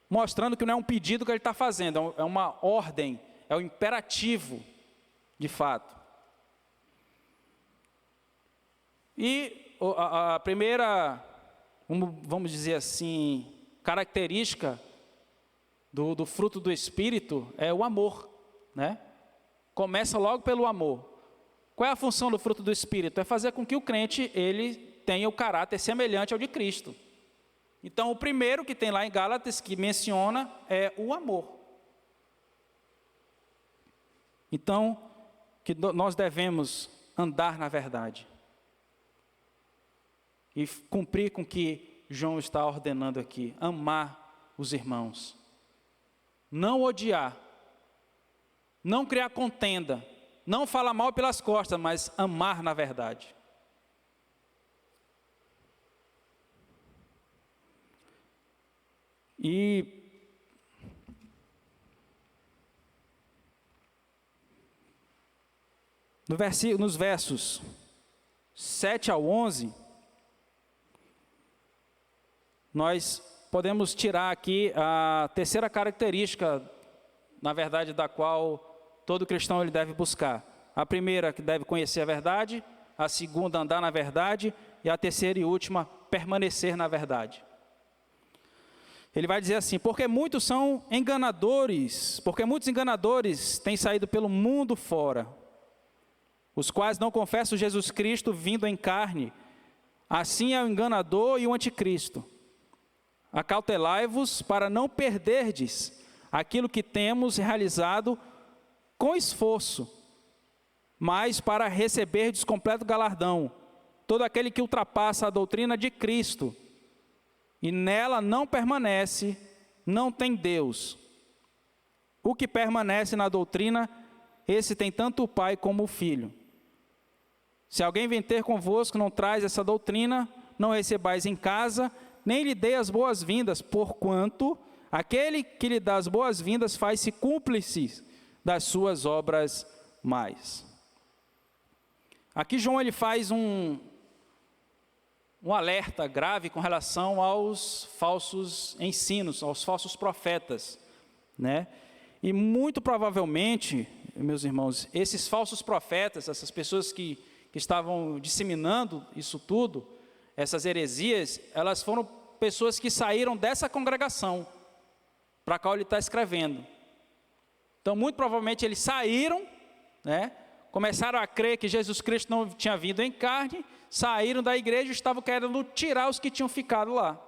Speaker 1: mostrando que não é um pedido que ele está fazendo, é uma ordem, é um imperativo, de fato. E a primeira, vamos dizer assim, característica do fruto do Espírito é o amor, né? Começa logo pelo amor. Qual é a função do fruto do Espírito? É fazer com que o crente, ele tenha o caráter semelhante ao de Cristo. Então, o primeiro que tem lá em Gálatas, que menciona, é o amor. Então, que nós devemos andar na verdade. E cumprir com o que João está ordenando aqui, amar os irmãos. Não odiar, não criar contenda, não falar mal pelas costas, mas amar na verdade. E nos versos 7 ao 11, nós podemos tirar aqui a terceira característica, na verdade, da qual todo cristão ele deve buscar. A primeira, que deve conhecer a verdade; a segunda, andar na verdade; e a terceira e última, permanecer na verdade. Ele vai dizer assim: porque muitos enganadores têm saído pelo mundo fora, os quais não confessam Jesus Cristo vindo em carne. Assim é o enganador e o anticristo. Acautelai-vos para não perderdes aquilo que temos realizado com esforço, mas para receberdes completo galardão. Todo aquele que ultrapassa a doutrina de Cristo e nela não permanece, não tem Deus. O que permanece na doutrina, esse tem tanto o Pai como o Filho. Se alguém vem ter convosco, não traz essa doutrina, não recebais em casa, nem lhe dê as boas-vindas, porquanto aquele que lhe dá as boas-vindas faz-se cúmplice das suas obras mais. Aqui João ele faz um alerta grave com relação aos falsos ensinos, aos falsos profetas, né? E muito provavelmente, meus irmãos, esses falsos profetas, essas pessoas que estavam disseminando isso tudo, essas heresias, elas foram pessoas que saíram dessa congregação para a qual ele está escrevendo. Então, muito provavelmente eles saíram, né? Começaram a crer que Jesus Cristo não tinha vindo em carne, saíram da igreja e estavam querendo tirar os que tinham ficado lá.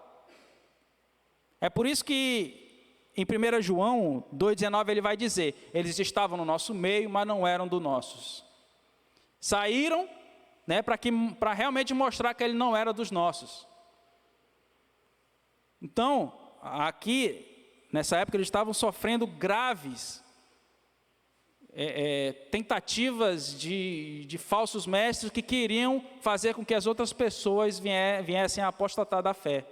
Speaker 1: É por isso que em 1 João 2,19 ele vai dizer: eles estavam no nosso meio, mas não eram dos nossos. Saíram, né, para realmente mostrar que ele não era dos nossos. Então, aqui, nessa época, eles estavam sofrendo graves tentativas de falsos mestres que queriam fazer com que as outras pessoas viessem a apostatar da fé.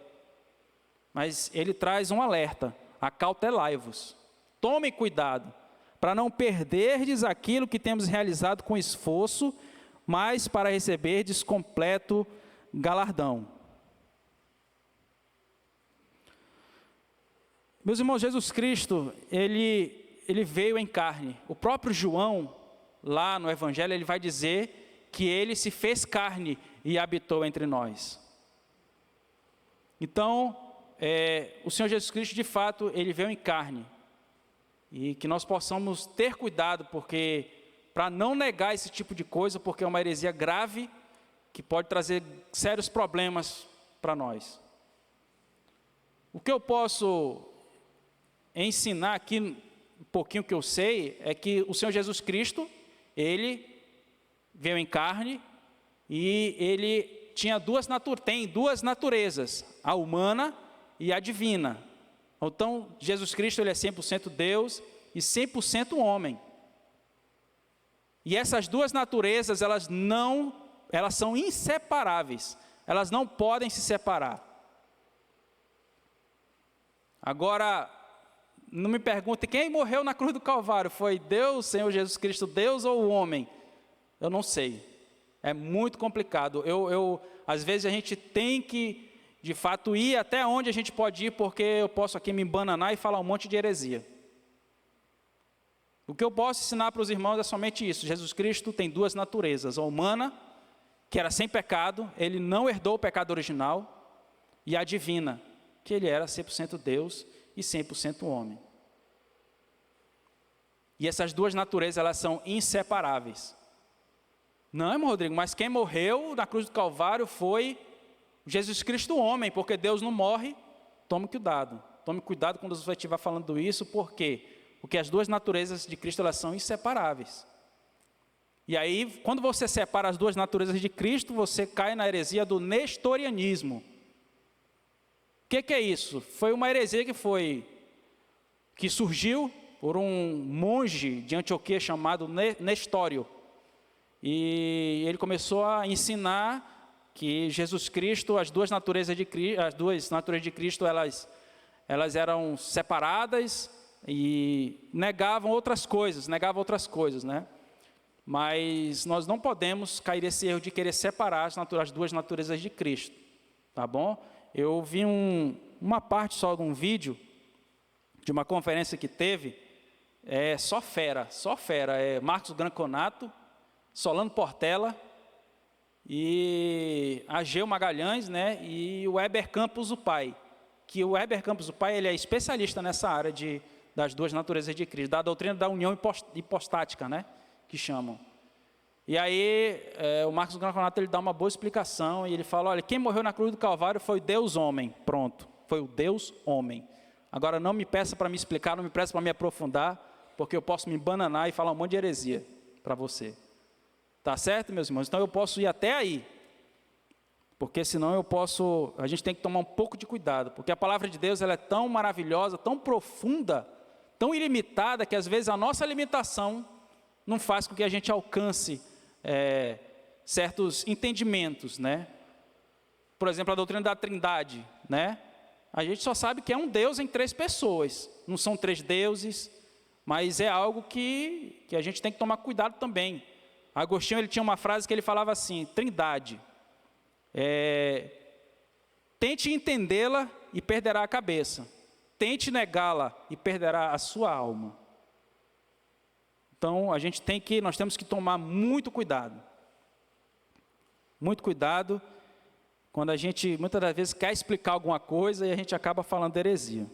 Speaker 1: Mas ele traz um alerta: acautelai-vos, tomem cuidado, para não perderdes aquilo que temos realizado com esforço, mas para receberdes completo galardão. Meus irmãos, Jesus Cristo, ele veio em carne. O próprio João, lá no Evangelho, ele vai dizer que ele se fez carne e habitou entre nós. Então, o Senhor Jesus Cristo, de fato, ele veio em carne. E que nós possamos ter cuidado, para não negar esse tipo de coisa, porque é uma heresia grave, que pode trazer sérios problemas para nós. O que eu posso ensinar aqui, um pouquinho que eu sei, é que o Senhor Jesus Cristo, ele veio em carne, e ele tem duas naturezas, a humana e a divina. Então, Jesus Cristo, ele é 100% Deus e 100% homem. E essas duas naturezas, elas são inseparáveis. Elas não podem se separar. Agora, não me pergunte quem morreu na cruz do Calvário. Foi Deus, Senhor Jesus Cristo, Deus ou o homem? Eu não sei. É muito complicado. Às vezes a gente tem que, de fato, ir até onde a gente pode ir, porque eu posso aqui me embananar e falar um monte de heresia. O que eu posso ensinar para os irmãos é somente isso: Jesus Cristo tem duas naturezas, a humana, que era sem pecado, ele não herdou o pecado original, e a divina, que ele era 100% Deus e 100% homem. E essas duas naturezas, elas são inseparáveis. Não, irmão Rodrigo, mas quem morreu na cruz do Calvário foi Jesus Cristo homem, porque Deus não morre. Tome cuidado quando você estiver falando isso, por quê? Porque as duas naturezas de Cristo, elas são inseparáveis. E aí, quando você separa as duas naturezas de Cristo, você cai na heresia do nestorianismo. O que é isso? Foi uma heresia que surgiu por um monge de Antioquia chamado Nestório. E ele começou a ensinar que Jesus Cristo, as duas naturezas de Cristo, elas eram separadas e negavam outras coisas, né? Mas nós não podemos cair nesse erro de querer separar as duas naturezas de Cristo, tá bom? Eu vi uma parte só de um vídeo, de uma conferência que teve, só fera, Marcos Granconato, Solano Portela, e Ageu Magalhães, né, e o Heber Campos, o pai. Que o Heber Campos, o pai, ele é especialista nessa área das duas naturezas de Cristo, da doutrina da união hipostática, né, que chamam. E aí, o Marcos Granconato, ele dá uma boa explicação, e ele fala, olha, quem morreu na cruz do Calvário foi Deus homem, pronto, foi o Deus homem. Agora, não me peça para me explicar, não me peça para me aprofundar, porque eu posso me bananar e falar um monte de heresia para você. Tá certo, meus irmãos? Então eu posso ir até aí, porque senão a gente tem que tomar um pouco de cuidado, porque a palavra de Deus, ela é tão maravilhosa, tão profunda, tão ilimitada, que às vezes a nossa limitação não faz com que a gente alcance certos entendimentos, né? Por exemplo, a doutrina da Trindade, né? A gente só sabe que é um Deus em 3 pessoas, não são 3 deuses, mas é algo que a gente tem que tomar cuidado também. Agostinho, ele tinha uma frase que ele falava assim, Trindade, tente entendê-la e perderá a cabeça, tente negá-la e perderá a sua alma. Então, nós temos que tomar muito cuidado quando a gente, muitas das vezes, quer explicar alguma coisa e a gente acaba falando heresia.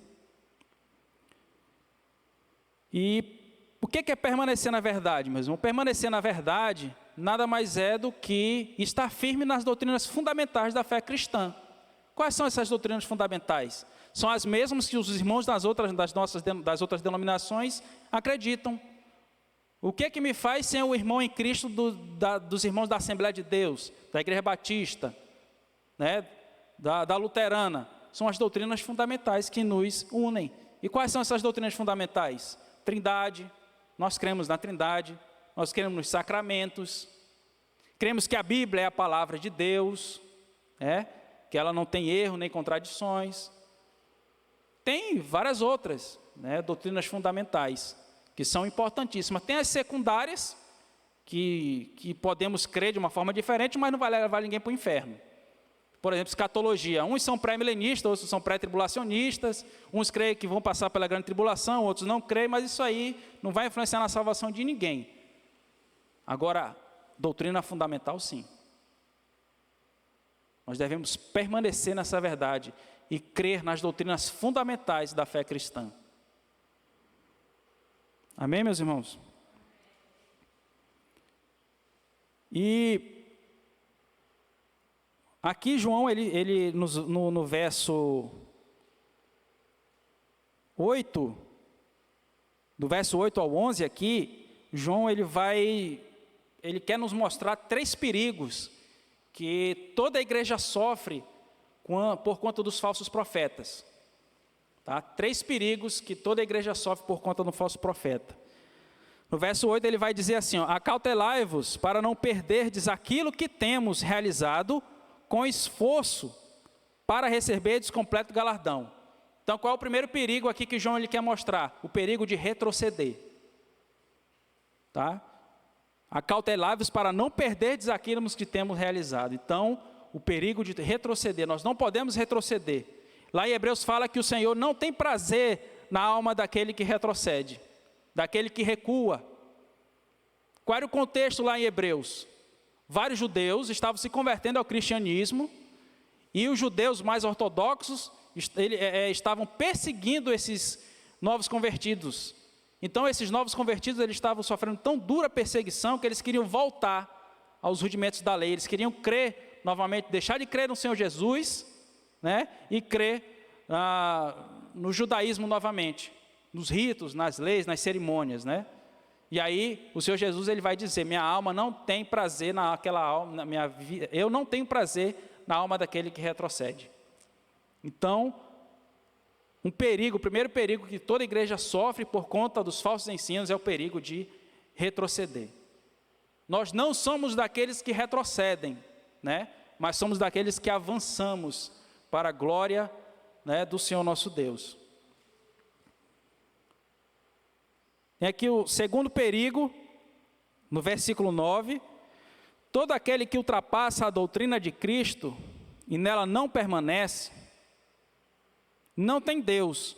Speaker 1: E o que é permanecer na verdade, meus irmãos? Permanecer na verdade nada mais é do que estar firme nas doutrinas fundamentais da fé cristã. Quais são essas doutrinas fundamentais? São as mesmas que os irmãos das outras denominações acreditam. O que me faz ser o irmão em Cristo dos irmãos da Assembleia de Deus, da Igreja Batista, né, da Luterana? São as doutrinas fundamentais que nos unem. E quais são essas doutrinas fundamentais? Trindade, nós cremos na Trindade, nós cremos nos sacramentos, cremos que a Bíblia é a palavra de Deus, que ela não tem erro nem contradições. Tem várias outras, né, doutrinas fundamentais, que são importantíssimas. Tem as secundárias, que podemos crer de uma forma diferente, mas não vai levar ninguém para o inferno. Por exemplo, escatologia. Uns são pré-milenistas, outros são pré-tribulacionistas. Uns creem que vão passar pela grande tribulação, outros não creem, mas isso aí não vai influenciar na salvação de ninguém. Agora, doutrina fundamental, sim. Nós devemos permanecer nessa verdade e crer nas doutrinas fundamentais da fé cristã. Amém, meus irmãos? E aqui João, ele no verso 8, do verso 8 ao 11 aqui, João ele quer nos mostrar 3 perigos que toda a igreja sofre por conta dos falsos profetas. Tá? 3 perigos que toda a igreja sofre por conta do falso profeta. No verso 8 ele vai dizer assim, acautelai-vos para não perderdes aquilo que temos realizado com esforço para receberdes completo galardão. Então, qual é o primeiro perigo aqui que João ele quer mostrar? O perigo de retroceder. Tá? Acautelai-vos para não perderdes aquilo que temos realizado. Então, o perigo de retroceder, nós não podemos retroceder. Lá em Hebreus fala que o Senhor não tem prazer na alma daquele que retrocede, daquele que recua. Qual era o contexto lá em Hebreus? Vários judeus estavam se convertendo ao cristianismo e os judeus mais ortodoxos estavam perseguindo esses novos convertidos. Então esses novos convertidos eles estavam sofrendo tão dura perseguição que eles queriam voltar aos rudimentos da lei. Eles queriam crer novamente, deixar de crer no Senhor Jesus, né, e crer no judaísmo novamente, nos ritos, nas leis, nas cerimônias, né? E aí o Senhor Jesus ele vai dizer, minha alma não tem prazer naquela alma, eu não tenho prazer na alma daquele que retrocede. Então, um perigo, o primeiro perigo que toda igreja sofre por conta dos falsos ensinos é o perigo de retroceder. Nós não somos daqueles que retrocedem, né? Mas somos daqueles que avançamos para a glória, né, do Senhor nosso Deus. Tem aqui o segundo perigo, no versículo 9: todo aquele que ultrapassa a doutrina de Cristo e nela não permanece, não tem Deus.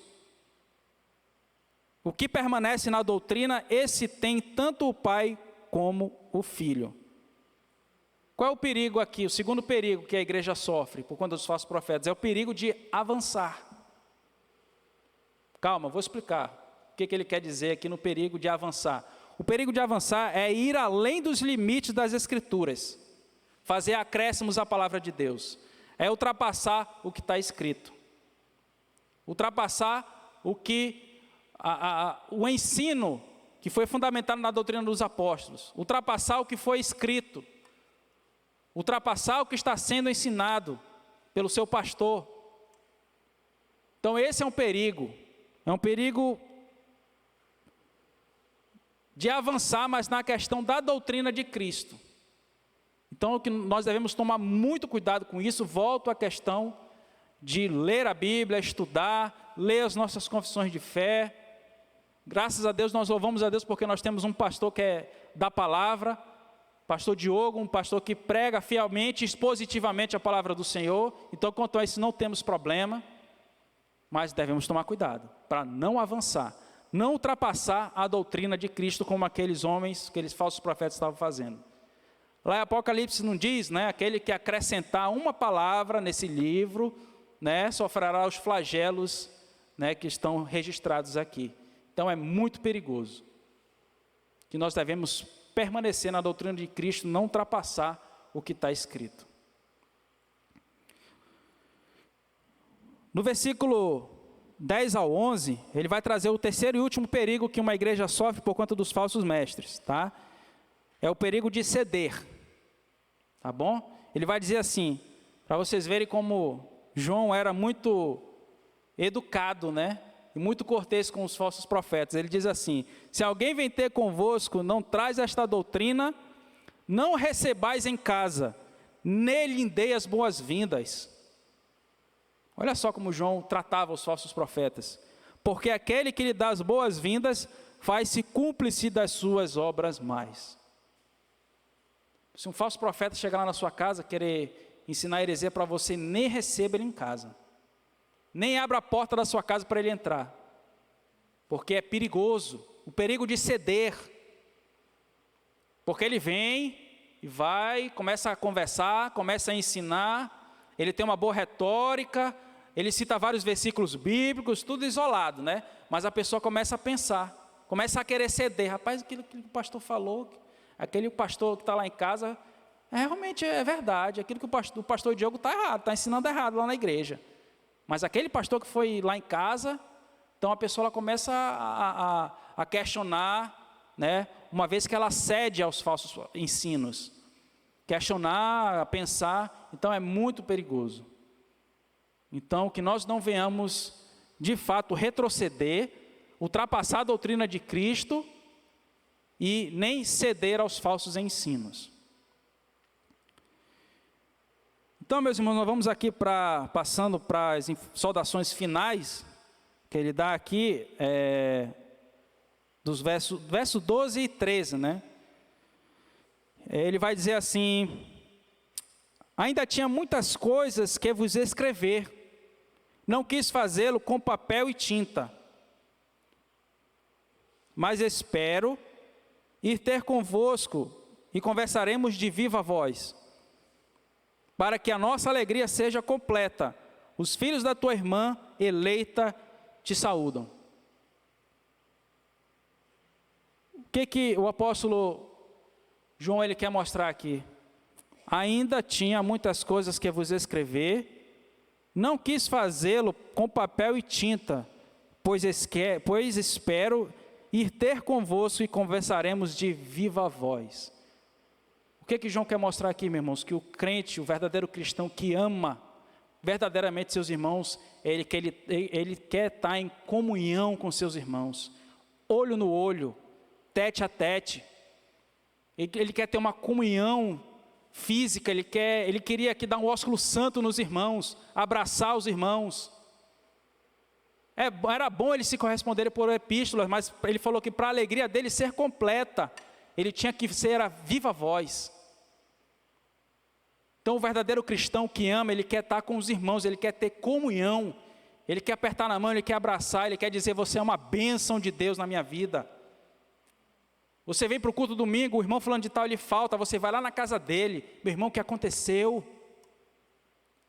Speaker 1: O que permanece na doutrina, esse tem tanto o Pai como o Filho. Qual é o perigo aqui? O segundo perigo que a igreja sofre por conta dos falsos profetas é o perigo de avançar. Calma, vou explicar o que ele quer dizer aqui no perigo de avançar. O perigo de avançar é ir além dos limites das Escrituras, fazer acréscimos à palavra de Deus, é ultrapassar o que está escrito, ultrapassar o que o ensino que foi fundamentado na doutrina dos apóstolos, ultrapassar o que foi escrito, ultrapassar o que está sendo ensinado pelo seu pastor. Então esse é um perigo de avançar, mas na questão da doutrina de Cristo. Então o que nós devemos tomar muito cuidado com isso. Volto à questão de ler a Bíblia, estudar, ler as nossas confissões de fé. Graças a Deus, nós louvamos a Deus porque nós temos um pastor que é da palavra, pastor Diogo, um pastor que prega fielmente, expositivamente a palavra do Senhor. Então, quanto a isso, não temos problema, mas devemos tomar cuidado para não avançar, não ultrapassar a doutrina de Cristo como aqueles homens, aqueles falsos profetas estavam fazendo. Lá em Apocalipse não diz, né, aquele que acrescentar uma palavra nesse livro, né, sofrerá os flagelos, né, que estão registrados aqui. Então é muito perigoso, que nós devemos permanecer na doutrina de Cristo, não ultrapassar o que está escrito. No versículo 10 ao 11, ele vai trazer o terceiro e último perigo que uma igreja sofre por conta dos falsos mestres, tá? É o perigo de ceder, tá bom? Ele vai dizer assim, para vocês verem como João era muito educado, né? E muito cortês com os falsos profetas. Ele diz assim: se alguém vem ter convosco, não traz esta doutrina, não recebais em casa, nele dei as boas-vindas. Olha só como João tratava os falsos profetas. Porque aquele que lhe dá as boas-vindas, faz-se cúmplice das suas obras mais. Se um falso profeta chegar lá na sua casa, querer ensinar heresia para você, nem receba ele em casa. Nem abra a porta da sua casa para ele entrar, porque é perigoso, o perigo de ceder, porque ele vem e vai, começa a conversar, começa a ensinar, ele tem uma boa retórica, ele cita vários versículos bíblicos, tudo isolado, né? Mas a pessoa começa a pensar, começa a querer ceder. Rapaz, aquilo que o pastor falou, aquele pastor que está lá em casa, realmente é verdade, aquilo que o pastor Diogo está errado, está ensinando errado lá na igreja. Mas aquele pastor que foi lá em casa, então a pessoa ela começa a questionar, né? Uma vez que ela cede aos falsos ensinos, questionar, a pensar, então é muito perigoso. Então que nós não venhamos de fato retroceder, ultrapassar a doutrina de Cristo e nem ceder aos falsos ensinos. Então, meus irmãos, nós vamos aqui passando para as saudações finais, que ele dá aqui, dos verso 12 e 13, né? Ele vai dizer assim: ainda tinha muitas coisas que vos escrever, não quis fazê-lo com papel e tinta, mas espero ir ter convosco e conversaremos de viva voz, para que a nossa alegria seja completa. Os filhos da tua irmã eleita te saúdam. O que o apóstolo João ele quer mostrar aqui? Ainda tinha muitas coisas que vos escrever, não quis fazê-lo com papel e tinta, pois espero ir ter convosco e conversaremos de viva voz. O que João quer mostrar aqui, meus irmãos? Que o crente, o verdadeiro cristão que ama verdadeiramente seus irmãos, ele quer estar em comunhão com seus irmãos, olho no olho, tete a tete. Ele quer ter uma comunhão física, ele queria aqui dar um ósculo santo nos irmãos, abraçar os irmãos. Era bom eles se corresponderem por epístolas, mas ele falou que para a alegria dele ser completa, ele tinha que ser a viva voz. Então o verdadeiro cristão que ama, ele quer estar com os irmãos, ele quer ter comunhão, ele quer apertar na mão, ele quer abraçar, ele quer dizer: você é uma bênção de Deus na minha vida. Você vem para o culto domingo, o irmão fulano de tal, ele falta, você vai lá na casa dele: meu irmão, o que aconteceu?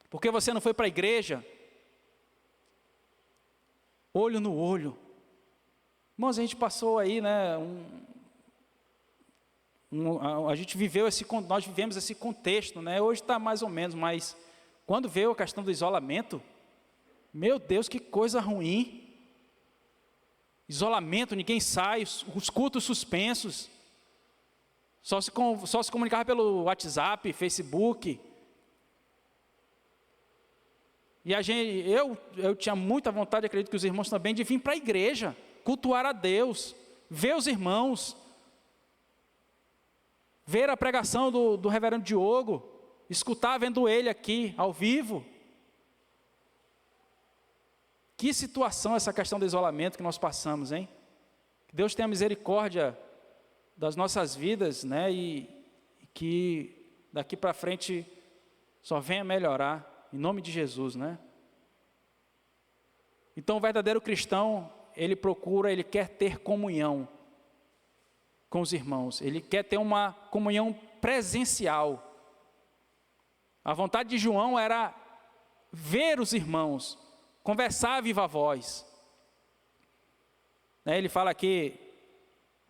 Speaker 1: Por que você não foi para a igreja? Olho no olho. Irmãos, a gente passou aí, né, nós vivemos esse contexto, né? Hoje está mais ou menos, mas quando veio a questão do isolamento, meu Deus, que coisa ruim. Isolamento, ninguém sai, os cultos suspensos, só se comunicava pelo WhatsApp, Facebook. E eu tinha muita vontade, acredito que os irmãos também, de vir para a igreja, cultuar a Deus, ver os irmãos, ver a pregação do reverendo Diogo, escutar vendo ele aqui, ao vivo. Que situação essa questão do isolamento que nós passamos, hein? Que Deus tenha misericórdia das nossas vidas, né? E que daqui para frente só venha melhorar, em nome de Jesus, né? Então o verdadeiro cristão, ele quer ter comunhão com os irmãos, ele quer ter uma comunhão presencial. A vontade de João era ver os irmãos, conversar a viva voz. Ele fala aqui,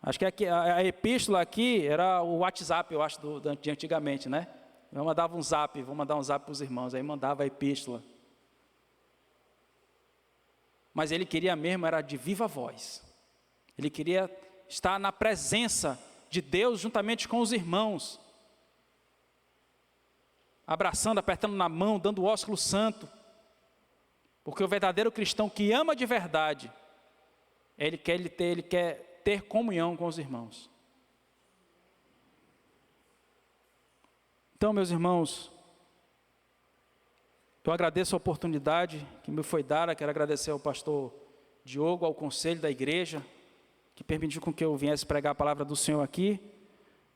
Speaker 1: acho que a epístola aqui era o WhatsApp, eu acho, de antigamente, né? Eu mandava um zap, vou mandar um zap para os irmãos, aí mandava a epístola. Mas ele queria mesmo, era de viva voz. Ele queria estar na presença de Deus juntamente com os irmãos, abraçando, apertando na mão, dando o ósculo santo. Porque o verdadeiro cristão que ama de verdade, ele quer ter comunhão com os irmãos. Então, meus irmãos, eu agradeço a oportunidade que me foi dada, quero agradecer ao pastor Diogo, ao conselho da igreja, que permitiu com que eu viesse pregar a palavra do Senhor aqui,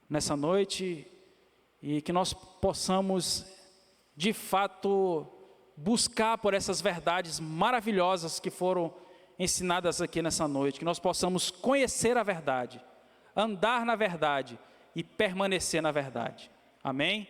Speaker 1: nessa noite, e que nós possamos, de fato, buscar por essas verdades maravilhosas que foram ensinadas aqui nessa noite, que nós possamos conhecer a verdade, andar na verdade e permanecer na verdade. Amém?